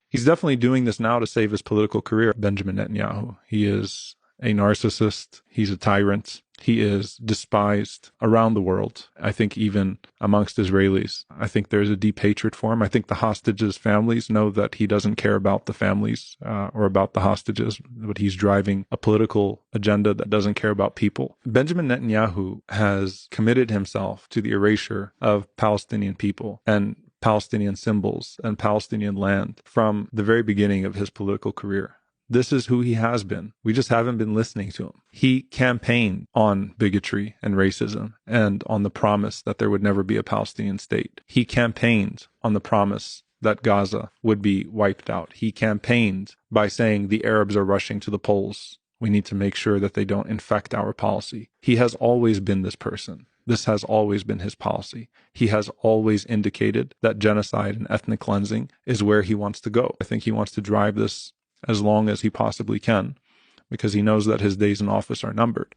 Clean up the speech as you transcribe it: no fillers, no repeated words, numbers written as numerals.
He's definitely doing this now to save his political career, Benjamin Netanyahu. He is a narcissist. He's a tyrant. He is despised around the world. I think even amongst Israelis. I think there's a deep hatred for him. I think the hostages' families know that he doesn't care about the families or about the hostages, but he's driving a political agenda that doesn't care about people. Benjamin Netanyahu has committed himself to the erasure of Palestinian people and Palestinian symbols and Palestinian land from the very beginning of his political career. This is who he has been. We just haven't been listening to him. He campaigned on bigotry and racism and on the promise that there would never be a Palestinian state. He campaigned on the promise that Gaza would be wiped out. He campaigned by saying the Arabs are rushing to the polls. We need to make sure that they don't infect our policy. He has always been this person. This has always been his policy. He has always indicated that genocide and ethnic cleansing is where he wants to go. I think he wants to drive this as long as he possibly can, because he knows that his days in office are numbered.